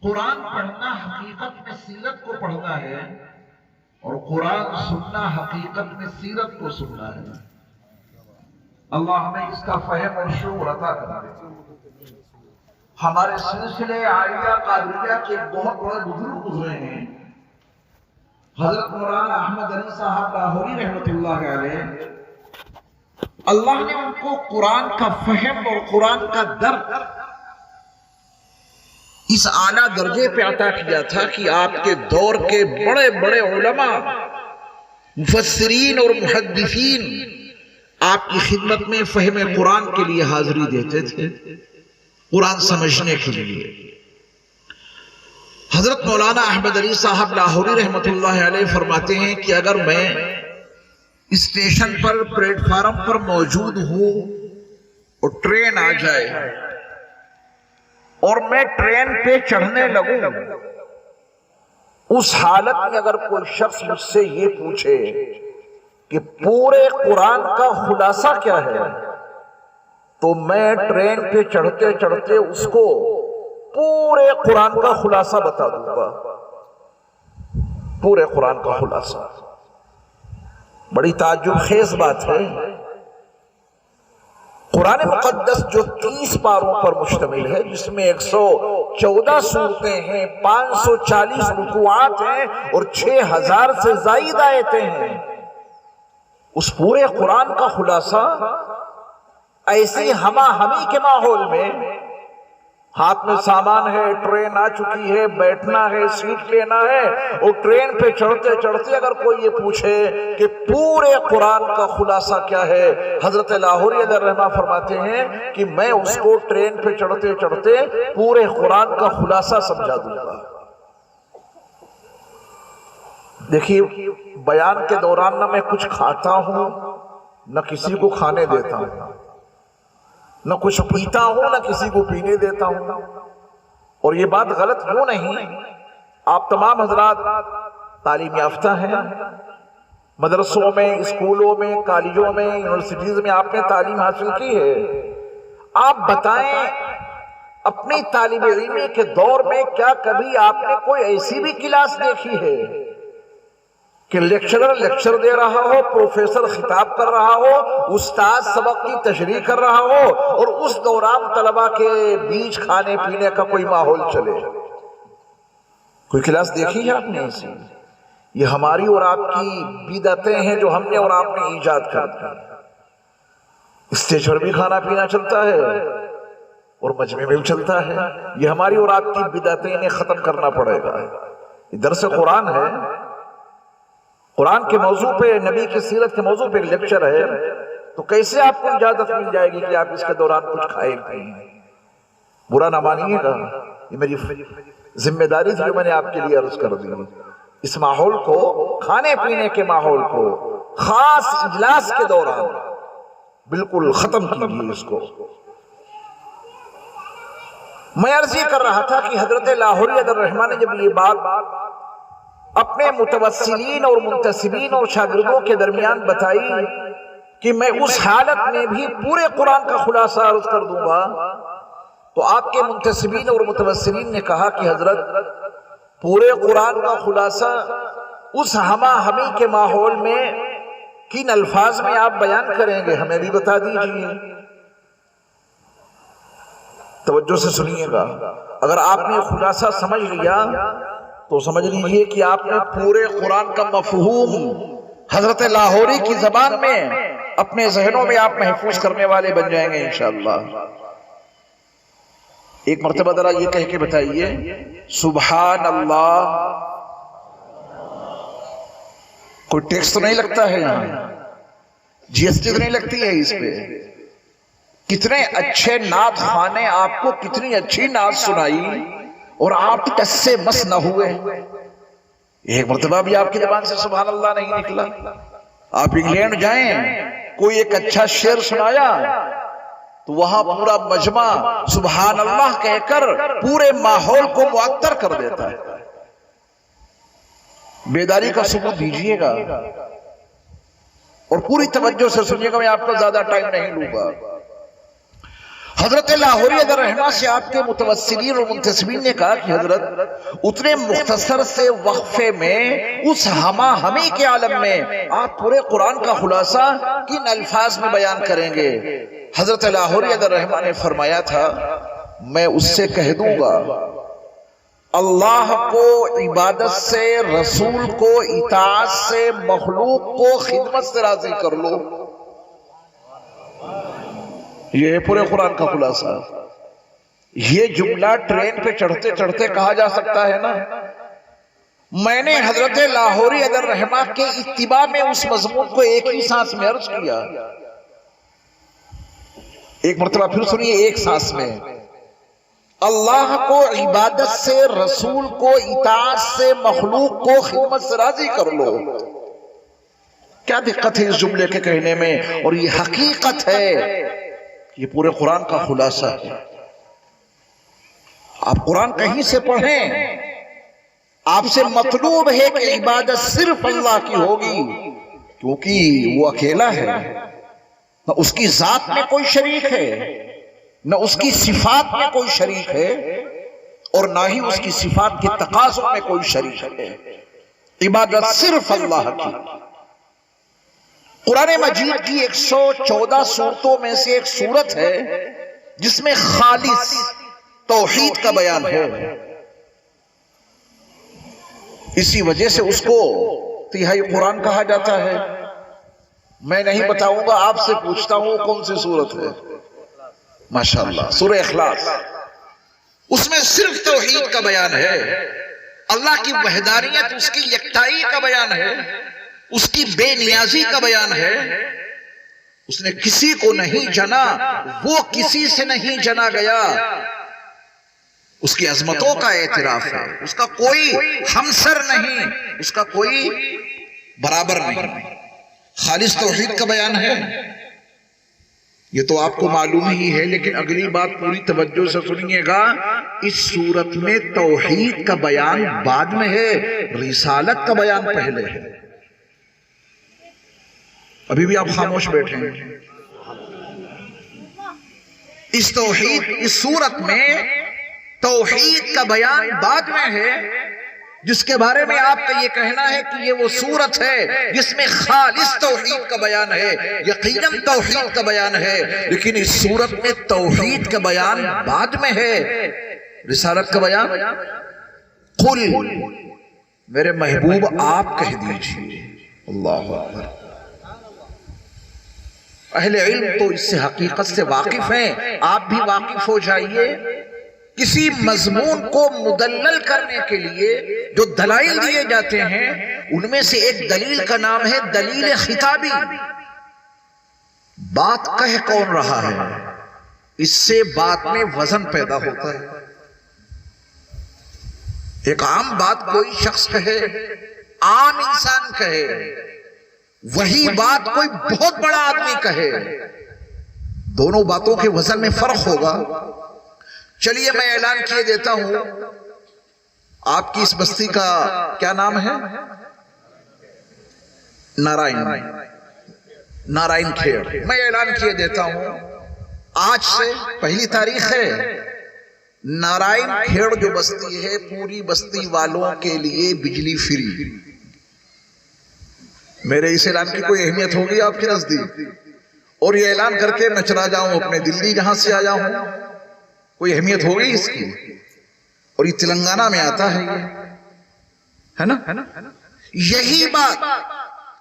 قرآن پڑھنا حقیقت میں سیرت کو پڑھنا ہے، اور قرآن سننا حقیقت میں سیرت کو سننا ہے۔ اللہ ہمیں اس کا فہم اور شعور عطا کرے۔ ہمارے سلسلے عالیہ قادریہ کے بہت بڑے بزرگ گزرے ہیں، حضرت مولانا احمد علی صاحب لاہوری رحمۃ اللہ علیہ۔ اللہ نے ان کو قرآن کا فہم اور قرآن کا درد اس اعلیٰ درجے پہ عطا کیا تھا کہ آپ کے دور کے بڑے بڑے علماء، مفسرین اور محدثین آپ کی خدمت میں فہم قرآن کے لیے حاضری دیتے تھے، قرآن سمجھنے کے لیے۔ حضرت مولانا احمد علی صاحب لاہوری رحمۃ اللہ علیہ فرماتے ہیں کہ اگر میں اسٹیشن پر پلیٹ فارم پر موجود ہوں اور ٹرین آ جائے اور میں ٹرین پہ چڑھنے لگوں، اس حالت میں اگر کوئی شخص مجھ سے یہ پوچھے کہ پورے قرآن کا خلاصہ کیا ہے، تو میں ٹرین پہ چڑھتے چڑھتے اس کو پورے قرآن کا خلاصہ بتا دوں گا، پورے قرآن کا خلاصہ۔ بڑی تعجب خیز بات ہے، قرآن مقدس جو 30 پاروں پر مشتمل ہے، جس میں 114 سورتیں ہیں، 540 رکوعات ہیں اور 6000 سے زائد آیتیں ہیں، اس پورے قرآن کا خلاصہ ایسی ہمہ ہمی کے ماحول میں، ہاتھ میں سامان ہے، ٹرین آ چکی ہے، بیٹھنا ہے، سیٹ لینا ہے، اور ٹرین پہ چڑھتے چڑھتے اگر کوئی یہ پوچھے کہ پورے قرآن کا خلاصہ کیا ہے، حضرت لاہوری علیہ الرحمہ فرماتے ہیں کہ میں اس کو ٹرین پہ چڑھتے چڑھتے پورے قرآن کا خلاصہ سمجھا دوں گا۔ دیکھیے، بیان کے دوران نہ میں کچھ کھاتا ہوں، نہ کسی کو کھانے دیتا ہوں، نہ کچھ پیتا ہوں، نہ کسی کو پینے دیتا ہوں، اور یہ بات غلط کیوں نہیں؟ آپ تمام حضرات تعلیم یافتہ ہیں، مدرسوں میں، اسکولوں میں، کالجوں میں، یونیورسٹیز میں آپ نے تعلیم حاصل کی ہے۔ آپ بتائیں اپنی طالب علمی کے دور میں کیا کبھی آپ نے کوئی ایسی بھی کلاس دیکھی ہے کہ لیکچرر لیکچر دے رہا ہو، پروفیسر خطاب کر رہا ہو، استاد سبق کی تشریح کر رہا ہو، اور اس دوران طلبہ کے بیچ کھانے پینے کا کوئی ماحول چلے؟ کوئی کلاس دیکھی ہے آپ نے ایسی؟ یہ ہماری اور آپ کی بدعتیں ہیں جو ہم نے اور آپ نے ایجاد کر دی۔ اسٹیج پر بھی کھانا پینا چلتا ہے اور مجمع میں بھی چلتا ہے، یہ ہماری اور آپ کی بدعتیں، انہیں ختم کرنا پڑے گا۔ یہ درس قرآن ہے، قرآن کے موضوع پہ، نبی کی سیرت کے موضوع پہ ایک لیکچر ہے، تو کیسے آپ کو اجازت مل جائے گی کہ آپ اس کے دوران کچھ کھائیں پیئیں؟ برا نہ مانیے گا، یہ میری ذمہ داری تھی جو میں نے آپ کے لیے عرض کر دی۔ اس ماحول کو، کھانے پینے کے ماحول کو، خاص اجلاس کے دوران بالکل ختم کیجیے اس کو۔ میں عرض یہ کر رہا تھا کہ حضرت لاہوری علیہ الرحمہ نے جب یہ بات اپنے متوسلین اور منتسبین اور شاگردوں کے درمیان بتائی کہ میں اس حالت میں بھی پورے قرآن کا خلاصہ عرض کر دوں گا، تو آپ کے منتسبین اور متوسلین نے کہا کہ حضرت، پورے قرآن کا خلاصہ اس ہمہ ہمی کے ماحول میں کن الفاظ میں آپ بیان کریں گے، ہمیں بھی بتا دیجئے۔ توجہ سے سنیے گا، اگر آپ نے خلاصہ سمجھ لیا تو سمجھ لیجئے کہ آپ نے پورے قرآن کا مفہوم حضرت لاہوری کی زبان میں اپنے ذہنوں میں آپ محفوظ کرنے والے بن جائیں گے انشاءاللہ۔ ایک مرتبہ ذرا یہ کہہ کے بتائیے، سبحان اللہ۔ کوئی ٹیکس تو نہیں لگتا ہے یہاں، جی ایس ٹی تو نہیں لگتی ہے اس پہ؟ کتنے اچھے نعت خوانے آپ کو کتنی اچھی نعت سنائی اور آپ ٹس سے مس نہ ہوئے۔ ایک مرتبہ بھی آپ کی زبان سے سبحان اللہ نہیں نکلا۔ آپ انگلینڈ جائیں، کوئی ایک اچھا شعر سنایا تو وہاں پورا مجمع سبحان اللہ کہہ کر پورے ماحول کو معطر کر دیتا ہے۔ بیداری کا ثبوت دیجئے گا اور پوری توجہ سے سنیے گا، میں آپ کو زیادہ ٹائم نہیں لوں گا۔ حضرت لاہوری علیہ الرحمہ سے آپ کے متوسلین اور منتسبین نے کہا کہ حضرت اتنے مختصر سے وقفے میں اس ہمہ ہمی کے عالم میں آپ پورے قرآن کا خلاصہ کن الفاظ میں بیان کریں گے؟ حضرت لاہوری علیہ الرحمہ نے فرمایا تھا میں اس سے کہہ دوں گا اللہ کو عبادت سے، رسول کو اطاعت سے، مخلوق کو خدمت سے راضی کر لو۔ یہ ہے پورے قرآن کا خلاصہ۔ یہ جملہ ٹرین پہ چڑھتے چڑھتے کہا جا سکتا ہے نا۔ میں نے حضرت لاہوری علیہ الرحمہ کے اتباع میں اس مضمون کو ایک ہی سانس میں عرض کیا۔ ایک مرتبہ پھر سنیے ایک سانس میں، اللہ کو عبادت سے، رسول کو اطاعت سے، مخلوق کو خدمت سے راضی کر لو۔ کیا دقت ہے اس جملے کے کہنے میں؟ اور یہ حقیقت ہے، یہ پورے قرآن کا خلاصہ ہے۔ آپ قرآن کہیں سے پڑھیں، آپ سے مطلوب ہے کہ عبادت صرف اللہ کی ہوگی، کیونکہ وہ اکیلا ہے، نہ اس کی ذات میں کوئی شریک ہے، نہ اس کی صفات میں کوئی شریک ہے، اور نہ ہی اس کی صفات کے تقاضوں میں کوئی شریک ہے۔ عبادت صرف اللہ کی۔ قرآن مجید کی 114 سورتوں میں سے ایک سورت ہے جس میں خالص توحید کا بیان ہے۔ اسی وجہ سے اس کو تہائی قرآن کہا جاتا ہے۔ میں نہیں بتاؤں گا، آپ سے پوچھتا ہوں کون سی سورت ہے؟ ماشاءاللہ، سورہ اخلاص۔ اس میں صرف توحید کا بیان ہے، اللہ کی وحدانیت، اس کی یکتائی کا بیان ہے، اس کی بے نیازی کا بیان ہے۔ اس نے کسی کو نہیں جنا، وہ کسی سے نہیں جنا گیا۔ اس کی عظمتوں کا اعتراف ہے، اس کا کوئی ہمسر نہیں، اس کا کوئی برابر نہیں۔ خالص توحید کا بیان ہے، یہ تو آپ کو معلوم ہی ہے، لیکن اگلی بات پوری توجہ سے سنیے گا۔ اس صورت میں توحید کا بیان بعد میں ہے، رسالت کا بیان پہلے ہے۔ ابھی بھی آپ خاموش بیٹھے ہیں۔ اس صورت میں توحید کا بیان بعد میں ہے، جس کے بارے میں آپ کا یہ کہنا ہے کہ یہ وہ صورت ہے جس میں خالص توحید کا بیان ہے، یقیناً توحید کا بیان ہے، لیکن اس صورت میں توحید کا بیان بعد میں ہے، رسالت کا بیان۔ قل، میرے محبوب آپ کہہ دیجئے، اللہ اکبر۔ اہل علم تو اس سے حقیقت سے واقف ہیں، آپ بھی واقف ہو جائیے۔ کسی مضمون کو مدلل کرنے کے لیے جو دلائل دیے جاتے ہیں، ان میں سے ایک دلیل کا نام ہے دلیل خطابی۔ بات کہہ کون رہا ہے، اس سے بات میں وزن پیدا ہوتا ہے۔ ایک عام بات کوئی شخص کہے، عام انسان کہے، وہی بات کوئی بہت بڑا آدمی کہے، دونوں باتوں کے وزن میں فرق ہوگا۔ چلیے میں اعلان کیے دیتا ہوں، آپ کی اس بستی کا کیا نام ہے؟ نارائن کھیڑ۔ میں اعلان کیے دیتا ہوں، آج سے پہلی تاریخ ہے، نارائن کھیڑ جو بستی ہے، پوری بستی والوں کے لیے بجلی فری۔ میرے اس اعلان کی کوئی اہمیت ہوگی آپ کے نزدیک؟ اور یہ اعلان کر کے میں چلا جاؤں اپنے دلی جہاں سے آیا ہوں، کوئی اہمیت ہوگی اس کی؟ اور یہ تلنگانہ میں آتا ہے، یہ ہے نا؟ یہی بات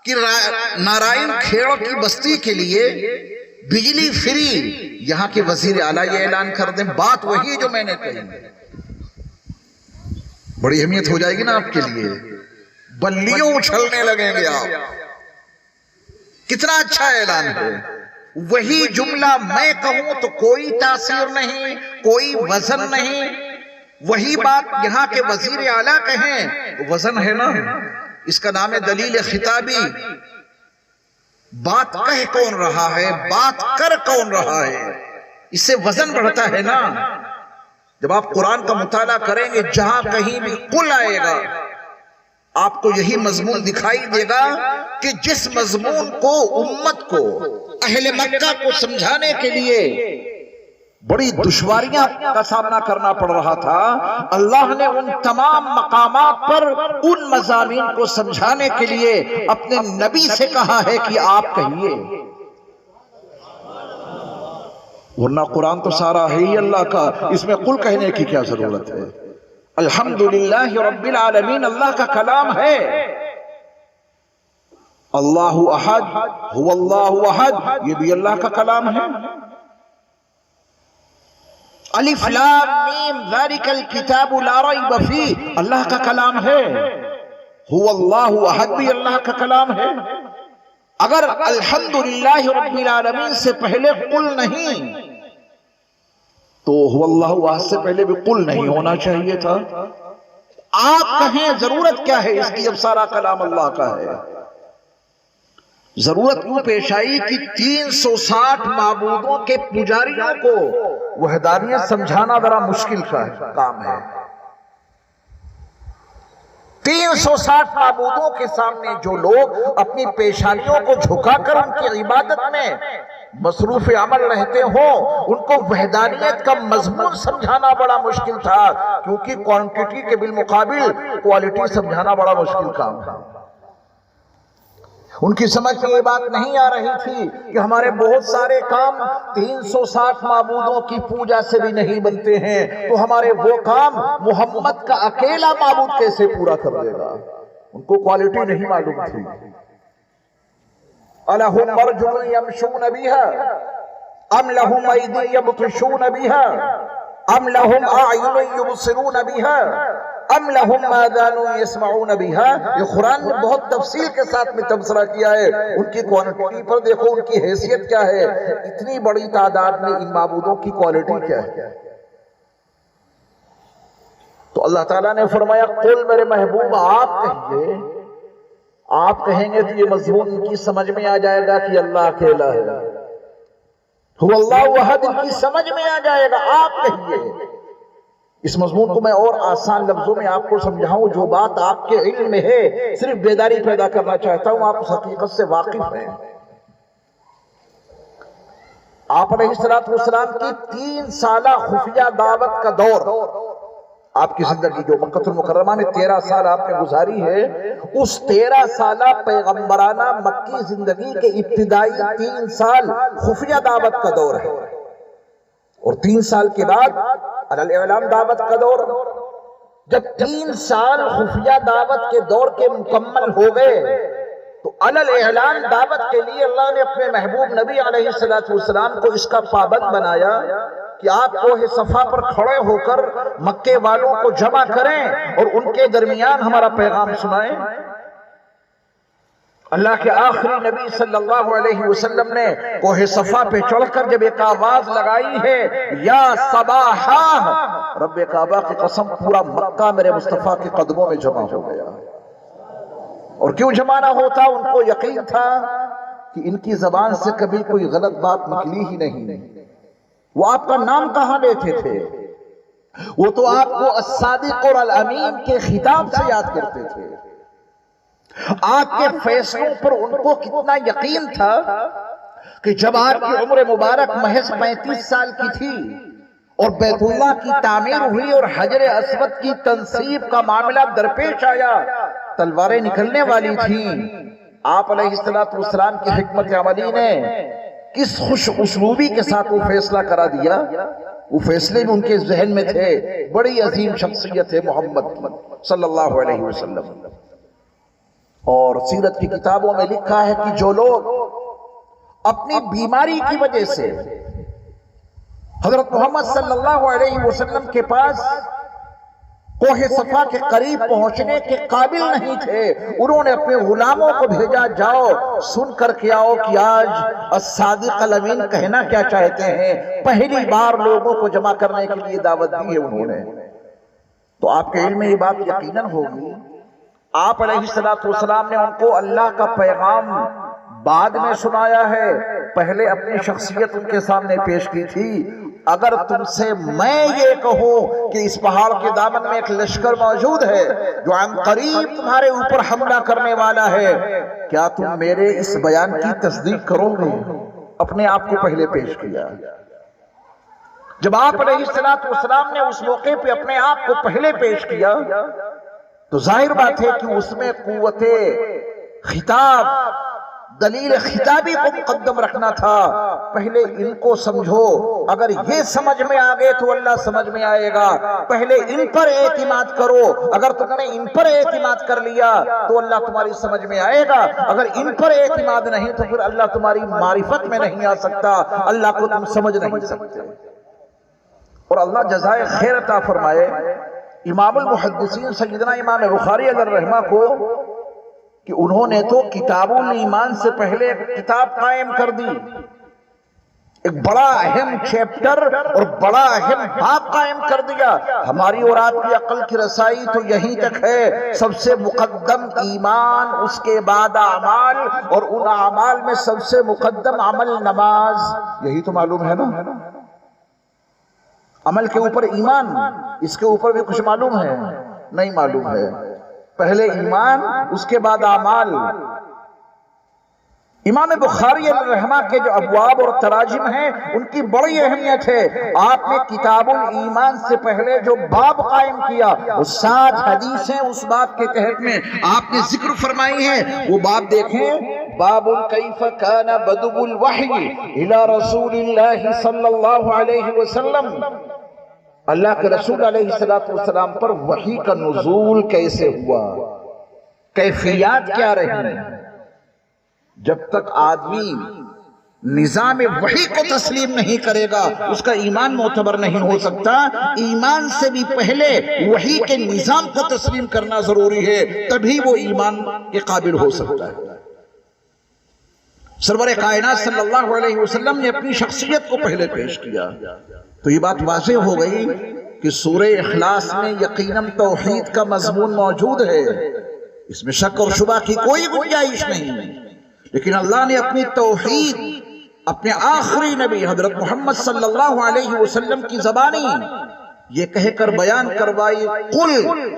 کہ نارائن کھیڑ کی بستی کے لیے بجلی فری، یہاں کے وزیر اعلیٰ یہ اعلان کر دیں، بات وہی جو میں نے کہی، بڑی اہمیت ہو جائے گی نا آپ کے لیے، بلیوں اچھلنے لگیں گے آپ۔ کتنا اچھا اعلان ہے۔ وہی جملہ میں کہوں تو کوئی تاثیر نہیں، کوئی وزن نہیں، وہی بات یہاں کے وزیر اعلیٰ کہیں، وزن ہے نا۔ اس کا نام ہے دلیل خطابی۔ بات کہہ کون رہا ہے، بات کر کون رہا ہے، اس سے وزن بڑھتا ہے نا۔ جب آپ قرآن کا مطالعہ کریں گے، جہاں کہیں بھی قل آئے گا، آپ کو یہی مضمون دکھائی دے گا کہ جس مضمون کو امت کو، اہل مکہ کو سمجھانے کے لیے بڑی دشواریاں کا سامنا کرنا پڑ رہا تھا، اللہ نے ان تمام مقامات پر ان مضامین کو سمجھانے کے لیے اپنے نبی سے کہا ہے کہ آپ کہیے، ورنہ قرآن تو سارا ہے ہی اللہ کا، اس میں قل کہنے کی کیا ضرورت ہے؟ الحمدللہ رب العالمین اللہ کا کلام ہے۔ اللہ احد هو اللہ احد یہ بھی اللہ کا کلام ہے۔ الف لام میم ذالک الکتاب لا ریب فیہ اللہ کا کلام ہے۔ هو اللہ احد بھی اللہ کا کلام ہے۔ اگر الحمدللہ رب العالمین سے پہلے قل نہیں تو هو اللہ احد سے پہلے بھی قل نہیں ہونا چاہیے تھا۔ آپ کہیں ضرورت کیا ہے اس کی جب سارا کلام اللہ کا ہے؟ ضرورت کیوں پیش آئی کہ 360 معبودوں کے پجاریوں کو وحدانیت سمجھانا ذرا مشکل کا کام ہے۔ 360 معبودوں کے سامنے جو لوگ اپنی پیشانیوں کو جھکا کر ان کی عبادت میں مصروف عمل رہتے ہوں، ان کو وحدانیت کا مضمون سمجھانا بڑا مشکل تھا، کیونکہ کوانٹیٹی کے بالمقابل کوالٹی سمجھانا بڑا مشکل کام ہے۔ ان کی سمجھ میں یہ بات نہیں آ رہی تھی کہ ہمارے بہت سارے کام 360 معبودوں کی پوجا سے بھی نہیں بنتے ہیں، تو ہمارے وہ کام محمد کا اکیلا معبود کیسے پورا کر دے گا؟ ان کو کوالٹی نہیں معلوم تھی۔ أَلَهُمْ أَرْجُلٌ يَمْشُونَ بِهَا أَمْ لَهُمْ أَيْدٍ يَبْطِشُونَ بِهَا أَمْ لَهُمْ أَعْيُنٌ يُبْصِرُونَ بِهَا ام لہم آذان یسمعون بها۔ یہ قرآن نے بہت تفصیل کے ساتھ میں تبصرہ کیا ہے، ان کی کوانٹٹی پر دیکھو، ان کی حیثیت کیا ہے، اتنی بڑی تعداد میں ان معبودوں کی کوالٹی کیا ہے۔ تو اللہ تعالیٰ نے فرمایا قل میرے محبوب آپ کہیے، آپ کہیں گے تو یہ مضمون ان کی سمجھ میں آ جائے گا کہ اللہ اکیلا ہے، هو اللہ احد ان کی سمجھ میں آ جائے گا، آپ کہیے۔ اس مضمون کو میں اور آسان لفظوں میں آپ کو سمجھاؤں، جو بات آپ کے علم میں ہے صرف بیداری پیدا کرنا چاہتا ہوں، آپ اس حقیقت سے واقف ہیں۔ آپ علیہ السلام کی 3 سالہ خفیہ دعوت کا دور، آپ کی زندگی جو مکہ المکرمہ میں 13 سال آپ نے گزاری ہے، اس 13 سالہ پیغمبرانہ مکی زندگی کے ابتدائی 3 سال خفیہ دعوت کا دور ہے، اور 3 سال کے بعد علی اعلان دعوت کا دور۔ جب 3 سال خفیہ دعوت کے دور کے مکمل ہو گئے تو علی اعلان دعوت کے لیے اللہ نے اپنے محبوب نبی علیہ السلام کو اس کا پابند بنایا کہ آپ کوہ صفا پر کھڑے ہو کر مکے والوں کو جمع کریں اور ان کے درمیان ہمارا پیغام سنائیں۔ اللہ کے آخری نبی صلی اللہ علیہ وسلم نے کوہ صفا پہ چڑھ کر جب ایک آواز لگائی ہے یا صباحا، رب کعبہ کی قسم پورا مکہ میرے مصطفیٰ کے قدموں میں جمع ہو گیا۔ اور کیوں جمع نہ ہوتا؟ ان کو یقین تھا کہ ان کی زبان سے کبھی کوئی غلط بات نکلی ہی نہیں۔ وہ آپ کا نام کہاں لیتے تھے؟ وہ تو آپ کو الصادق اور الامین کے خطاب سے یاد کرتے تھے۔ آپ کے فیصلوں پر ان کو کتنا یقین تھا کہ جب آپ کی عمر مبارک محض 35 سال کی تھی اور بیت اللہ کی تعمیر ہوئی اور حجر اسود کی تنصیب کا معاملہ درپیش آیا، تلواریں نکلنے والی تھیں، آپ علیہ السلام کی حکمت عملی نے کس خوش اسلوبی کے ساتھ وہ فیصلہ کرا دیا۔ وہ فیصلے بھی ان کے ذہن میں تھے۔ بڑی عظیم شخصیت ہے محمد صلی اللہ علیہ وسلم۔ اور سیرت کی کتابوں میں لکھا ہے کہ جو لوگ اپنی بیماری کی وجہ سے حضرت محمد صلی اللہ علیہ وسلم کے پاس کوہ صفا کے قریب پہنچنے کے قابل نہیں تھے، انہوں نے اپنے غلاموں کو بھیجا، جاؤ سن کر کے آؤ کہ آج الصادق الامین کہنا کیا چاہتے ہیں۔ پہلی بار لوگوں کو جمع کرنے کے لیے دعوت دی ہے انہوں نے۔ تو آپ کے علم میں یہ بات یقیناً ہوگی، آپ علیہ السلام نے ان کو اللہ کا پیغام بعد میں سنایا ہے، پہلے اپنی شخصیت ان کے سامنے پیش کی تھی۔ اگر تم سے میں یہ کہوں کہ اس پہاڑ کے دامن میں ایک لشکر موجود ہے جو عن قریب تمہارے اوپر حملہ کرنے والا ہے، کیا تم میرے اس بیان کی تصدیق کرو گے؟ اپنے آپ کو پہلے پیش کیا۔ جب آپ علیہ السلام نے اس موقع پہ اپنے آپ کو پہلے پیش کیا تو ظاہر بات ہے کہ اس میں قوت خطاب، دلیل خطابی کو مقدم رکھنا تھا۔ پہلے ان کو سمجھو، اگر یہ سمجھ میں آگے تو اللہ سمجھ میں آئے گا۔ پہلے ان پر اعتماد کرو، اگر تم نے ان پر اعتماد کر لیا تو اللہ تمہاری سمجھ میں آئے گا۔ اگر ان پر اعتماد نہیں تو پھر اللہ تمہاری معرفت میں نہیں آ سکتا، اللہ کو تم سمجھ نہیں سکتے۔ اور اللہ جزائے خیر عطا فرمائے امام المحدثین سیدنا امام بخاری علیہ الرحمہ کو کہ انہوں نے تو کتاب الایمان سے پہلے ایک کتاب قائم کر دی، ایک بڑا اہم چیپٹر اور بڑا اہم باب قائم کر دیا۔ ہماری اور آپ کی عقل کی رسائی تو یہیں تک ہے، سب سے مقدم ایمان، اس کے بعد اعمال، اور ان اعمال میں سب سے مقدم عمل نماز، یہی تو معلوم ہے نا۔ عمل کے اوپر ایمان، اس کے اوپر بھی کچھ معلوم ہے؟ نہیں معلوم ہے۔ پہلے ایمان، اس کے بعد اعمال۔ امام بخاری علیہ الرحمہ کے جو ابواب اور تراجم ہیں ان کی بڑی اہمیت ہے۔ آپ نے کتاب الایمان سے پہلے جو باب قائم کیا، وہ 7 حدیثیں اس باب کے تحت میں آپ نے ذکر فرمائی ہیں۔ وہ باب دیکھیں، باب کیف کان بدء الوحی الی رسول اللہ صلی اللہ علیہ وسلم، اللہ کے رسول علیہ السلام پر وحی کا نزول کیسے ہوا، کیفیات کیا رہی۔ جب تک آدمی نظام وحی کو تسلیم نہیں کرے گا اس کا ایمان معتبر نہیں ہو سکتا۔ ایمان سے بھی پہلے وحی کے نظام کو تسلیم کرنا ضروری ہے، تبھی وہ ایمان کے قابل ہو سکتا ہے۔ سرور کائنات صلی اللہ علیہ وسلم نے اپنی شخصیت کو پہلے پیش کیا تو یہ بات واضح ہو گئی کہ سورہ اخلاص میں یقیناً توحید کا مضمون موجود ہے، اس میں شک اور شبہ کی کوئی گنجائش نہیں، لیکن اللہ نے اپنی توحید اپنے آخری نبی حضرت محمد صلی اللہ علیہ وسلم کی زبانی یہ کہہ کر بیان کروائی، قل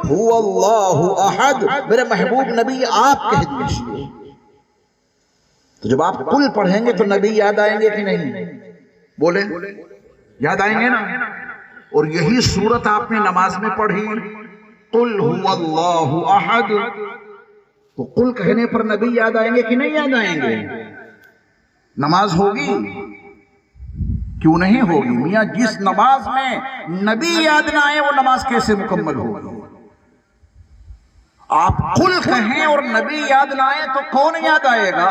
هو اللہ احد، میرے محبوب نبی آپ کہہ دیجئے۔ تو جب آپ قل پڑھیں گے تو نبی یاد آئیں گے کہ نہیں؟ بولیں، یاد آئیں گے نا؟ اور یہی سورت آپ نے نماز میں پڑھی، قل هو اللہ احد، تو قل کہنے پر نبی یاد آئیں گے کہ نہیں یاد آئیں گے؟ نماز ہوگی؟ کیوں نہیں ہوگی؟ میاں جس نماز میں نبی یاد نہ آئے وہ نماز کیسے مکمل ہوگی؟ آپ قل کہیں اور نبی یاد نہ آئے تو کون یاد آئے گا؟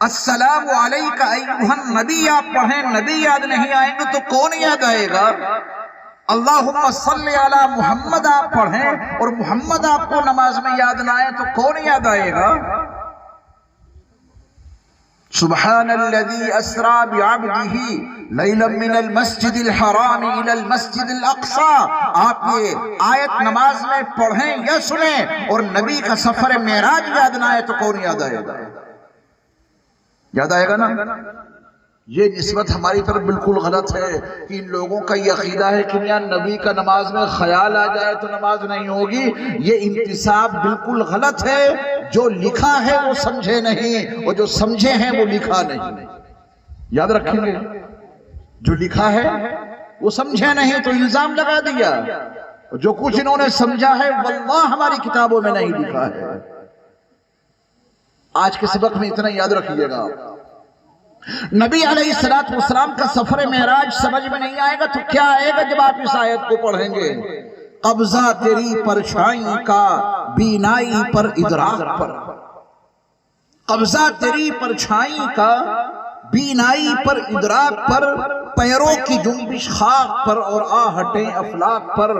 السلام علیکہ ایھا النبی آپ پڑھیں، نبی یاد نہیں آئیں گے تو کون یاد آئے گا؟ اللہم صلی علی محمد آپ پڑھیں اور محمد آپ کو نماز میں یاد نہ آئے تو کون یاد آئے گا؟ سبحان الذی اسریٰ بعبدہ لیلا من المسجد الحرام الی المسجد الاقصی، آپ یہ آیت نماز میں پڑھیں یا سنیں اور نبی کا سفر معراج یاد نہ آئے تو کون یاد آئے گا؟ یاد آئے گا نا؟ یہ نسبت ہماری طرف بالکل غلط ہے کہ ان لوگوں کا یہ عقیدہ ہے کہ میاں نبی کا نماز میں خیال آ جائے تو نماز نہیں ہوگی۔ یہ انتساب بالکل غلط ہے، جو لکھا ہے وہ سمجھے نہیں اور جو سمجھے ہیں وہ لکھا نہیں۔ یاد رکھیں گے، جو لکھا ہے وہ سمجھے نہیں تو الزام لگا دیا، جو کچھ انہوں نے سمجھا ہے واللہ ہماری کتابوں میں نہیں لکھا ہے۔ آج کے سبق میں اتنا یاد رکھیے گا، نبی علیہ السلام کا سفر معراج سمجھ میں نہیں آئے گا تو کیا آئے گا جب آپ اس آیت کو پڑھیں گے؟ قبضہ تیری پرچھائی کا بینائی پر ادراک پر، قبضہ تیری پرچھائی کا بینائی پر ادراک پر، پیروں کی جنبش خاک پر اور آہٹیں افلاک پر،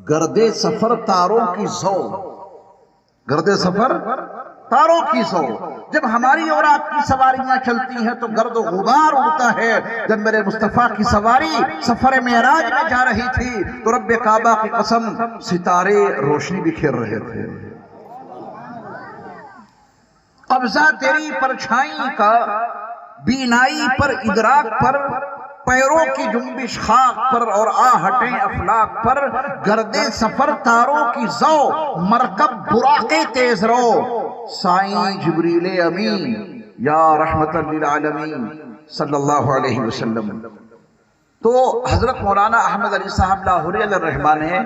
گرد سفر تاروں کی زو، گرد سفر تاروں کی سو۔ جب ہماری اور آپ کی سواریاں چلتی ہیں تو گرد و غبار اڑتا ہے۔ جب میرے مصطفیٰ کی سواری سفر معراج میں جا رہی تھی تو رب کعبہ کی قسم ستارے روشنی بکھیر رہے تھے۔ قبضہ تیری پرچھائی کا بینائی پر ادراک پر، پیروں کی جنبش خاک پر اور آہٹیں افلاک پر، گرد سفر تاروں کی زو، مرکب براق تیز رو، سائیں جبریل امین یا رحمت للعالمین صلی اللہ علیہ وسلم۔ تو حضرت مولانا احمد علی صاحب لاہوری علیہ الرحمٰن نے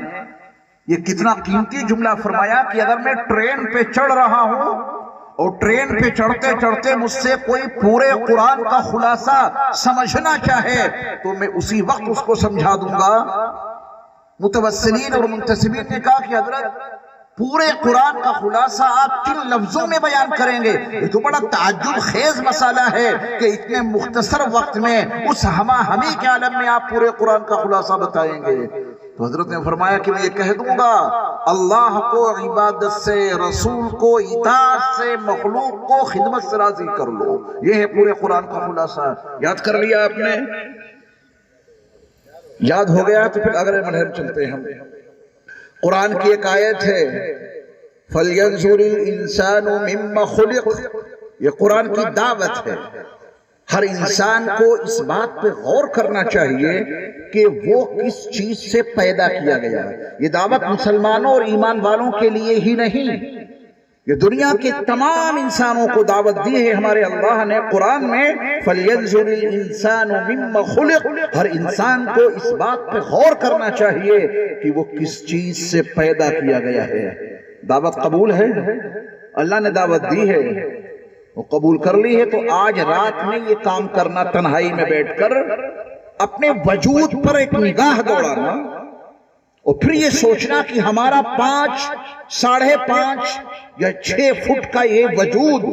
یہ کتنا قیمتی جملہ فرمایا کہ اگر میں ٹرین پہ چڑھ رہا ہوں اور ٹرین پہ چڑھتے چڑھتے مجھ سے کوئی پورے قرآن کا خلاصہ سمجھنا چاہے تو میں اسی وقت اس کو سمجھا دوں گا۔ متوسلین اور منتسبین نے کہا کہ حضرت پورے قرآن کا خلاصہ آپ کن لفظوں میں بیان کریں گے؟ یہ تو بڑا تعجب خیز مسئلہ ہے کہ اتنے مختصر وقت میں اس ہمہ ہمی کے عالم میں آپ پورے قرآن کا خلاصہ بتائیں گے۔ تو حضرت نے فرمایا کہ میں یہ کہہ دوں گا، اللہ کو عبادت سے، رسول کو اطاعت سے، مخلوق کو خدمت سے راضی کر لو، یہ ہے پورے قرآن کا خلاصہ۔ یاد کر لیا آپ نے؟ یاد ہو گیا تو پھر اگلے مرحلے چلتے ہیں ہم۔ قرآن کی ایک آیت ہے فَلْيَنْظُرِ الْإِنسَانُ مِمَّ خُلِقَ، یہ قرآن کی دعوت ہے۔ ہر انسان کو اس بات پہ غور کرنا چاہیے کہ وہ کس چیز سے پیدا کیا گیا ہے۔ یہ دعوت مسلمانوں اور ایمان والوں کے لیے ہی نہیں، یہ دنیا کے تمام انسانوں کو دعوت دی ہے ہمارے اللہ نے قرآن میں۔ فَلْيَنْظُرِ الْإِنسَانُ مِمَّ خُلِقَ، ہر انسان کو اس بات پہ غور کرنا چاہیے کہ وہ کس چیز سے پیدا کیا گیا ہے۔ دعوت قبول ہے، اللہ نے دعوت دی ہے، وہ قبول کر لی ہے، تو آج رات میں یہ کام کرنا، تنہائی میں بیٹھ کر اپنے وجود پر ایک نگاہ دوڑانا اور پھر یہ سوچنا کہ ہمارا 5، 5.5 یا 6 فٹ کا یہ وجود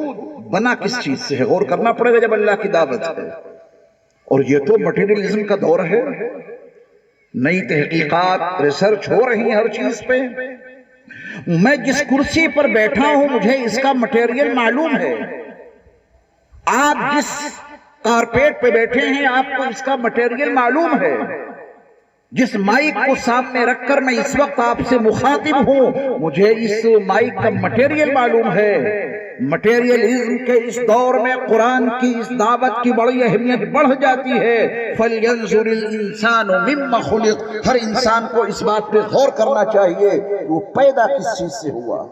بنا کس چیز سے ہے، غور کرنا پڑے گا جب اللہ کی دعوت ہے۔ اور یہ تو مٹیریلزم کا دور ہے، نئی تحقیقات، ریسرچ ہو رہی ہیں ہر چیز پہ۔ میں جس کرسی پر بیٹھا ہوں مجھے اس کا مٹیریل معلوم ہے، آپ جس کارپیٹ پہ بیٹھے ہیں آپ کو اس کا مٹیریل معلوم ہے، جس مائک کو سامنے رکھ کر میں اس وقت آپ سے مخاطب ہوں مجھے اس مائک کا مٹیریل معلوم ہے۔ مٹیریلزم کے اس دور میں قرآن کی اس دعوت کی بڑی اہمیت بڑھ جاتی ہے۔ فَلْيَنْظُرِ الْإِنسَانُ مِمَّ خُلِقَ، ہر انسان کو اس بات پہ غور کرنا چاہیے وہ پیدا کس چیز سے ہوا،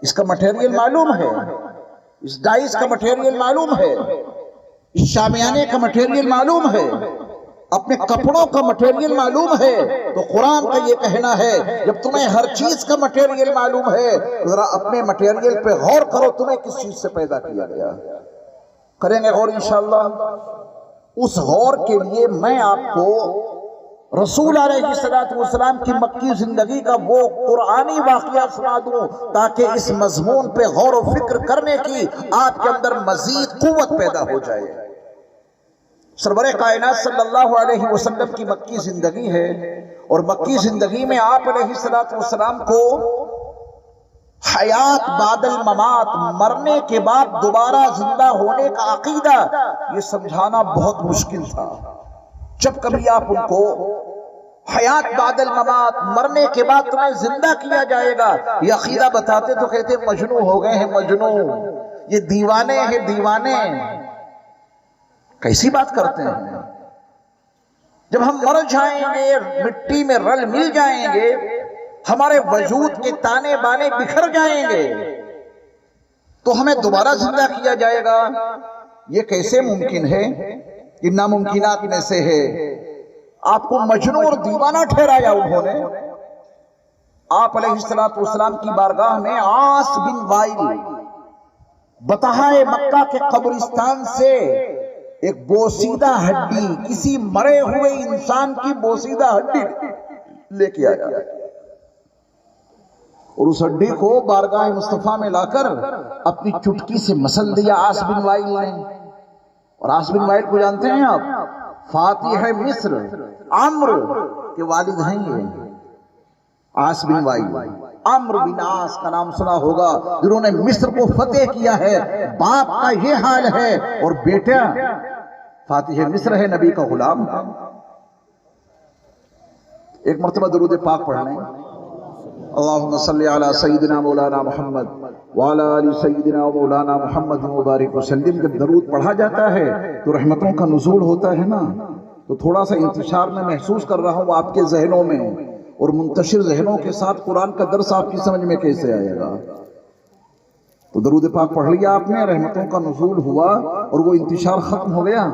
اس کا مٹیریل معلوم ہے، اس ڈائس کا مٹیریل معلوم ہے، اس شامیانے کا مٹیریل معلوم ہے، اپنے کپڑوں کا مٹیریل معلوم ہے۔ تو قرآن کا یہ کہنا ہے جب تمہیں ہر چیز کا مٹیریل معلوم ہے تو ذرا اپنے مٹیریل پہ غور کرو، تمہیں کس چیز سے پیدا کیا گیا۔ کریں گے غور انشاءاللہ؟ اس غور کے لیے میں آپ کو رسول علیہ السلام کی مکی زندگی کا وہ قرآنی واقعہ سنا دوں تاکہ اس مضمون پہ غور و فکر کرنے کی آپ کے اندر مزید قوت پیدا ہو جائے۔ سرور کائنات صلی اللہ علیہ وسلم کی مکی زندگی ہے، اور مکی زندگی میں آپ علیہ السلام کو حیات بعد الممات، مرنے کے بعد دوبارہ زندہ ہونے کا عقیدہ یہ سمجھانا بہت مشکل تھا۔ جب کبھی آپ ان کو حیات بعد الممات، مرنے کے بعد تمہیں زندہ کیا جائے گا، یہ عقیدہ بتاتے تو کہتے مجنون ہو گئے ہیں، مجنون، یہ دیوانے ہیں، دیوانے، کیسی بات کرتے ہیں؟ جب ہم مر جائیں گے، مٹی میں رل مل جائیں گے، ہمارے وجود کے تانے بانے بکھر جائیں گے، تو ہمیں دوبارہ زندہ کیا جائے گا، یہ کیسے ممکن ہے؟ یہ ناممکنات میں سے ہے۔ آپ کو مجنون اور دیوانہ ٹھہرایا انہوں نے۔ آپ علیہ السلام کی بارگاہ میں عاص بن وائل بطحاء مکہ کے قبرستان سے ایک بوسیدہ ہڈی، کسی مرے ہوئے انسان کی بوسیدہ ہڈی لے کے آیا، اور اس ہڈی کو بارگاہ مصطفیٰ میں لا کر اپنی چٹکی سے مسل دیا عاص بن وائل نے۔ اور عاص بن وائل کو جانتے ہیں آپ؟ فاتح مصر عمرو کے والد ہیں یہ عاص بن وائل۔ عمرو بن عاص کا نام سنا ہوگا، جنہوں نے مصر کو فتح کیا ہے۔ باپ کا یہ حال ہے اور بیٹا فاتح مصر ہے، نبی کا غلام۔ ایک مرتبہ درود پاک پڑھ لیں۔ اللہم صلی علی سیدنا مولانا محمد وعلی آل سیدنا مولانا محمد مبارک وسلم۔ جب درود پڑھا جاتا ہے تو رحمتوں کا نزول ہوتا ہے نا، تو تھوڑا سا انتشار میں محسوس کر رہا ہوں آپ کے ذہنوں میں، اور منتشر ذہنوں کے ساتھ قرآن کا درس آپ کی سمجھ میں کیسے آئے گا؟ تو درود پاک پڑھ لیا آپ نے، رحمتوں کا نزول ہوا اور وہ انتشار ختم ہو گیا۔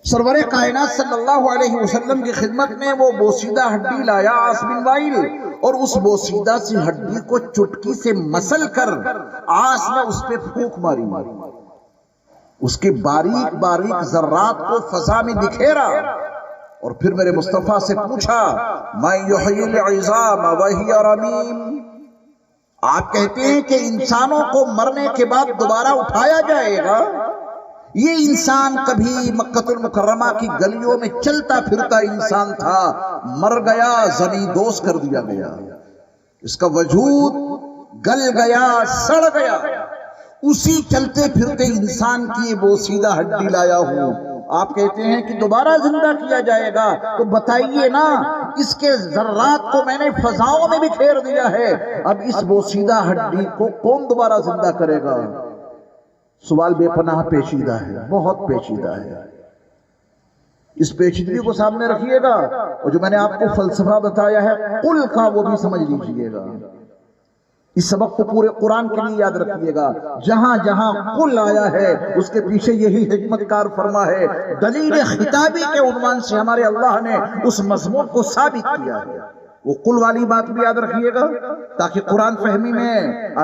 سرور کائنات صلی اللہ علیہ وسلم کی خدمت میں وہ بوسیدہ ہڈی لایا عاص بن وائل، اور اس بوسیدہ سی ہڈی کو چٹکی سے مسل کر عاص نے اس پہ پھونک ماری، اس کے باریک باریک ذرات کو فضا میں بکھیرا، اور پھر میرے مصطفیٰ سے پوچھا میں یحیی العظام وہی رمیم، آپ کہتے ہیں کہ انسانوں کو مرنے کے بعد دوبارہ اٹھایا جائے گا؟ یہ انسان کبھی مکہ المکرمہ کی گلیوں میں چلتا پھرتا انسان تھا، مر گیا، زمین دوز کر دیا گیا، اس کا وجود گل گیا، سڑ گیا، اسی چلتے پھرتے انسان کی بوسیدہ ہڈی لایا ہوں، آپ کہتے ہیں کہ دوبارہ زندہ کیا جائے گا، تو بتائیے نا، اس کے ذرات کو میں نے فضاؤں میں بکھیر دیا ہے، اب اس بوسیدہ ہڈی کو کون دوبارہ زندہ کرے گا؟ سوال بے پناہ پیچیدہ ہے، بہت پیچیدہ ہے، اس پیچیدگی کو سامنے رکھیے گا، اور جو میں نے آپ کو فلسفہ بتایا ہے قل کا، وہ بھی سمجھ لیجئے گا، اس سبق کو پورے قرآن کے لیے یاد رکھیے گا، جہاں جہاں قل آیا ہے اس کے پیچھے یہی حکمت کار فرما ہے، دلیل خطابی کے عنوان سے ہمارے اللہ نے اس مضمون کو ثابت کیا ہے، وہ قل والی بات بھی یاد رکھیے گا تاکہ قرآن فہمی میں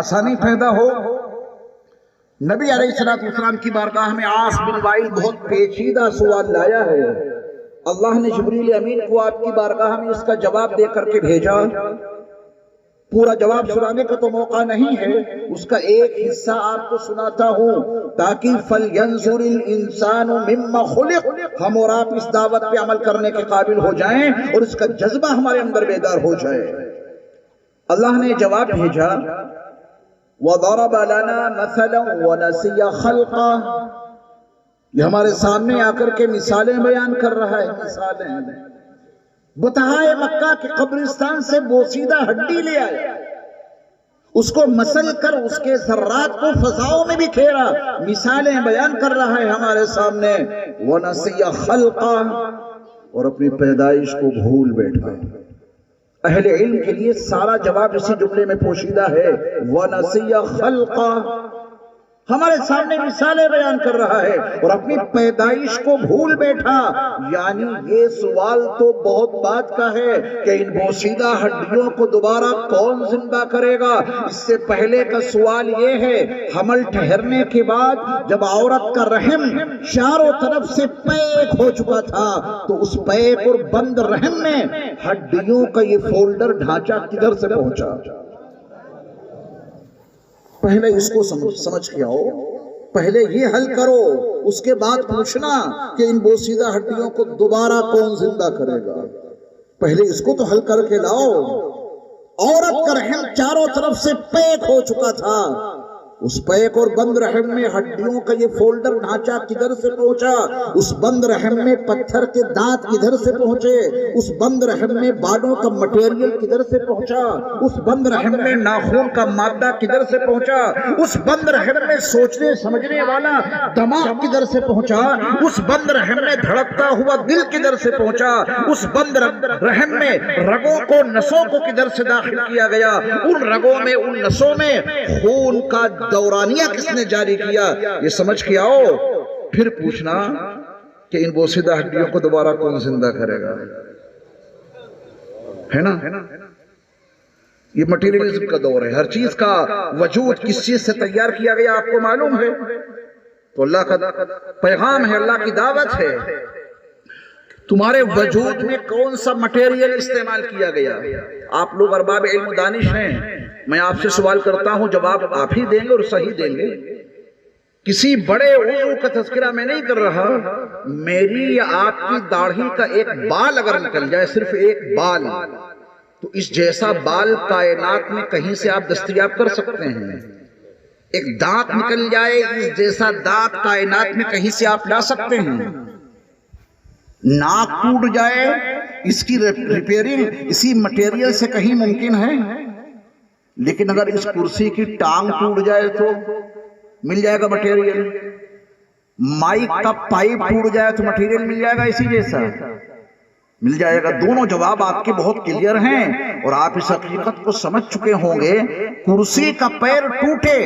آسانی پیدا ہو۔ نبی علیہ السلام کی بارگاہ میں عاص بن وائل بہت پیچیدہ سوال لایا ہے، اللہ نے جبریل امین کو آپ کی بارگاہ میں اس کا جواب دے کر کے بھیجا، پورا جواب سنانے کا تو موقع نہیں ہے، اس کا ایک حصہ آپ کو سناتا ہوں تاکہ فَلْيَنْظُرِ الْإِنسَانُ مِمَّا خُلِقَ، ہم اور آپ اس دعوت پہ عمل کرنے کے قابل ہو جائیں اور اس کا جذبہ ہمارے اندر بیدار ہو جائے۔ اللہ نے جواب بھیجا وَضَرَبَ لَنَا مَثَلًا وَنَسِيَ خَلْقًا، یہ ہمارے سامنے آ کر کے مثالیں بیان کر رہا ہے، مثالیں بتہائے مکہ کے قبرستان سے بوسیدہ ہڈی لے آیا، اس کو مسل کر اس کے ذرات کو فضاؤں میں بکھیرا، مثالیں بیان کر رہا ہے ہمارے سامنے، وَنَسِيَ خَلْقًا، اور اپنی پیدائش کو بھول بیٹھا۔ اہل علم کے لیے سارا جواب اسی جملے میں پوشیدہ ہے، وَنَسِيَ خَلْقًا، ہمارے سامنے مثالیں بیان کر رہا ہے اور اپنی پیدائش کو بھول بیٹھا، یعنی یہ سوال تو بہت بات کا ہے کہ ان بوسیدہ ہڈیوں کو دوبارہ کون زندہ کرے گا۔ اس سے پہلے کا سوال یہ ہے، حمل ٹھہرنے کے بعد جب عورت کا رحم چاروں طرف سے پیک ہو چکا تھا تو اس پیک اور بند رحم میں ہڈیوں کا یہ فولڈر ڈھانچہ کدھر سے پہنچا؟ پہلے اس کو سمجھ کے آؤ، پہلے یہ حل کرو، اس کے بعد پوچھنا کہ ان بوسیدہ ہڈیوں کو دوبارہ کون زندہ کرے گا۔ پہلے اس کو تو حل کر کے لاؤ۔ عورت کا رحم چاروں طرف سے پیک ہو چکا تھا، اس پیک اور بند رحم میں ہڈیوں کا یہ فولڈر ڈھانچہ کدھر سے پہنچا؟ اس بند رحم میں پتھر کے دانت کدھر سے پہنچے؟ اس بند رحم میں بالوں کا مٹیریل کدھر سے پہنچا؟ اس بند رحم میں ناخون کا مادہ کدھر سے پہنچا؟ اس بند رحم میں سوچنے سمجھنے والا دماغ کدھر سے پہنچا؟ اس بند رحم میں دھڑکتا ہوا دل کدھر سے پہنچا؟ اس بند رحم میں رگوں کو، نسوں کو کدھر سے داخل کیا گیا؟ ان رگوں میں، ان نسوں میں خون کا دورانیہ کس نے جاری کیا؟ یہ سمجھ کے آؤ، پھر پوچھنا کہ ان بوسیدہ ہڈیوں کو دوبارہ کون زندہ کرے گا، ہے نا؟ یہ مٹیریلزم کا دور ہے، ہر چیز کا وجود کس چیز سے تیار کیا گیا آپ کو معلوم ہے؟ تو اللہ کا پیغام ہے، اللہ کی دعوت ہے، تمہارے وجود میں کون سا مٹیریل استعمال کیا گیا؟ آپ لوگ ارباب علم و دانش ہیں، میں آپ سے سوال کرتا ہوں، جواب آپ ہی دیں گے اور صحیح دیں گے۔ کسی بڑے عضو کا تذکرہ میں نہیں کر رہا، میری یا آپ کی داڑھی کا ایک بال اگر نکل جائے، صرف ایک بال، تو اس جیسا بال کائنات میں کہیں سے آپ دستیاب کر سکتے ہیں؟ ایک دانت نکل جائے، اس جیسا دانت کائنات میں کہیں سے آپ لا سکتے ہیں؟ ناک ٹوٹ جائے، اس کی ریپیئرنگ اسی مٹیریل سے کہیں ممکن ہے؟ لیکن اگر اس کرسی کی ٹانگ ٹوٹ جائے تو مل جائے گا مٹیریل، مائک کا پائپ ٹوٹ جائے تو مٹیریل مل جائے گا اسی جیسا۔ مل جائے گا۔ دونوں جواب آپ کے بہت کلیئر ہیں اور آپ اس حقیقت کو سمجھ چکے ہوں گے۔ کرسی کا پیر ٹوٹے،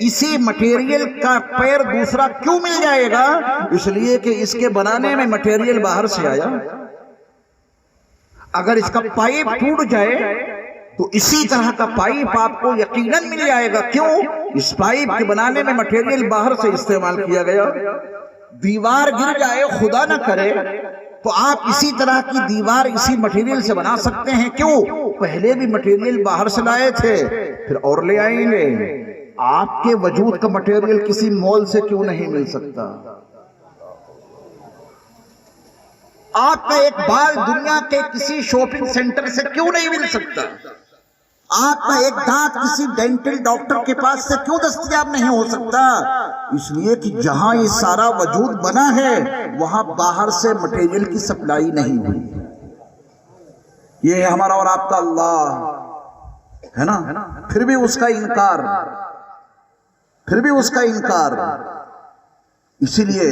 اسی مٹیریل کا پیر دوسرا کیوں مل جائے گا؟ اس لیے کہ اس کے بنانے میں مٹیریل باہر سے آیا۔ اگر اس کا پائپ ٹوٹ جائے تو اسی طرح کا پائپ آپ کو یقیناً مل جائے گا۔ کیوں؟ اس پائپ کے بنانے میں مٹیریل باہر سے استعمال کیا گیا۔ دیوار گر جائے، خدا نہ کرے، تو آپ اسی طرح کی دیوار اسی مٹیریل سے بنا سکتے ہیں۔ کیوں؟ پہلے بھی مٹیریل باہر سے لائے تھے، پھر اور لے آئیں گے۔ آپ کے وجود کا مٹیریل کسی مول سے کیوں نہیں مل سکتا؟ آپ کا ایک بال دنیا کے کسی شاپنگ سینٹر سے کیوں نہیں مل سکتا؟ آپ کا ایک دانت کسی ڈینٹل ڈاکٹر کے پاس سے کیوں دستیاب نہیں ہو سکتا؟ اس لیے کہ جہاں یہ سارا وجود بنا ہے وہاں باہر سے مٹیریل کی سپلائی نہیں ہوئی۔ یہ ہے ہمارا اور آپ کا اللہ، ہے نا؟ پھر بھی اس کا انکار۔ اسی لیے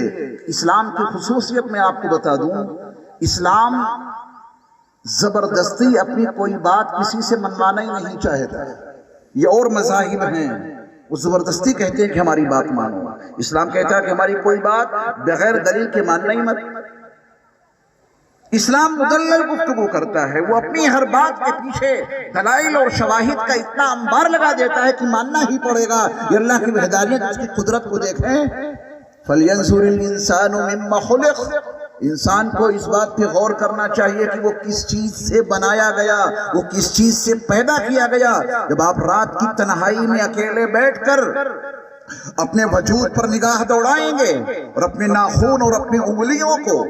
اسلام کی خصوصیت میں آپ کو بتا دوں، اسلام زبردستی اپنی کوئی بات کسی سے منوانا ہی نہیں چاہتا۔ یہ اور مذاہب ہیں، وہ زبردستی کہتے ہیں کہ ہماری بات مانو۔ اسلام کہتا ہے کہ ہماری کوئی بات بغیر دلیل کے ماننا ہی مت۔ اسلام مدلل گفتگو کرتا ہے، وہ اپنی ہر بات کے پیچھے دلائل اور شواہد کا اتنا انبار لگا دیتا ہے کہ ماننا ہی پڑے گا۔ یہ اللہ کی وحدانیت، اس کی قدرت کو دیکھیں۔ فَلْيَنْظُرِ الْإِنسَانُ مِمَّا خُلِقَ، انسان کو اس بات پہ غور کرنا چاہیے کہ وہ کس چیز سے بنایا گیا، وہ کس چیز سے پیدا کیا گیا۔ جب آپ رات کی تنہائی میں اکیلے بیٹھ کر اپنے وجود پر نگاہ دوڑائیں گے اور اپنے ناخن اور اپنی انگلیوں کو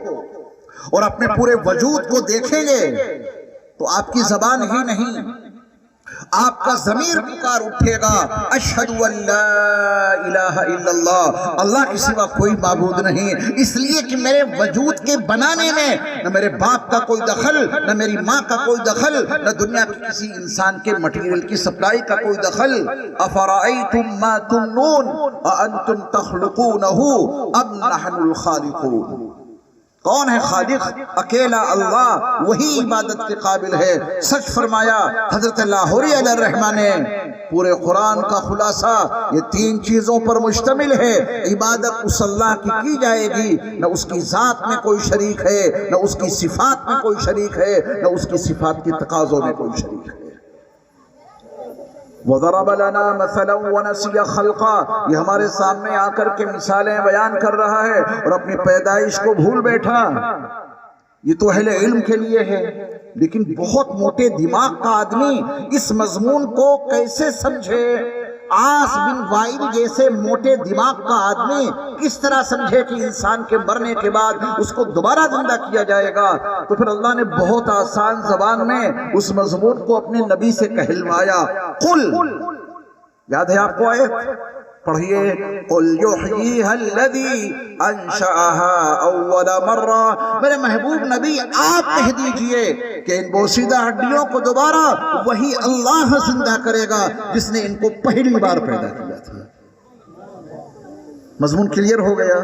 اور اپنے پورے وجود کو دیکھیں گے تو آپ کی زبان ہی نہیں، آپ کا ضمیر پکار اٹھے گا، اشہد ان لا الہ الا اللہ، اللہ کے سوا کوئی معبود نہیں۔ اس لیے کہ میرے وجود کے بنانے میں نہ میرے باپ کا کوئی دخل، نہ میری ماں کا کوئی دخل، نہ دنیا کے کسی انسان کے مٹیریل کی سپلائی کا کوئی دخل۔ افرأیتم ما تمنون اانتم تخلقونہ ام نحن الخالقون، کون ہے خالق؟ اکیلا اللہ، وہی عبادت کے قابل ہے۔ سچ فرمایا حضرت لاہوری علیہ الرحمہ نے۔ پورے قرآن کا خلاصہ یہ تین چیزوں پر مشتمل ہے۔ عبادت اس اللہ کی جائے گی، نہ اس کی ذات میں کوئی شریک ہے، نہ اس کی صفات میں کوئی شریک ہے، نہ اس کی صفات کی تقاضوں میں کوئی شریک ہے۔ وَضَرَبَ لَنَا مَثَلًا وَنَسِيَ خَلْقًا، یہ ہمارے سامنے آ کر کے مثالیں بیان کر رہا ہے اور اپنی پیدائش کو بھول بیٹھا۔ یہ تو اہل علم کے لیے ہے، لیکن بہت موٹے دماغ کا آدمی اس مضمون کو کیسے سمجھے؟ عاص بن وائل جیسے موٹے دماغ کا آدمی کس طرح سمجھے کہ انسان کے مرنے کے بعد اس کو دوبارہ زندہ کیا جائے گا؟ تو پھر اللہ نے بہت آسان زبان میں اس مضمون کو اپنے نبی سے کہلوایا۔ قل، یاد ہے آپ کو آیت؟ پڑھئے، قل یحییہا الذی انشأہا اول مرہ، میرے محبوب نبی آپ کہہ دیجئے کہ ان بوسیدہ ہڈیوں کو دوبارہ وہی اللہ زندہ کرے گا جس نے ان کو پہلی بار پیدا کیا تھا۔ مضمون کلیئر ہو گیا؟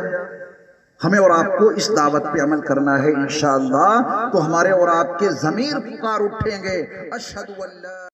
ہمیں اور آپ کو اس دعوت پہ عمل کرنا ہے انشاءاللہ، تو ہمارے اور آپ کے ضمیر پکار اٹھیں گے، اشہد ان لا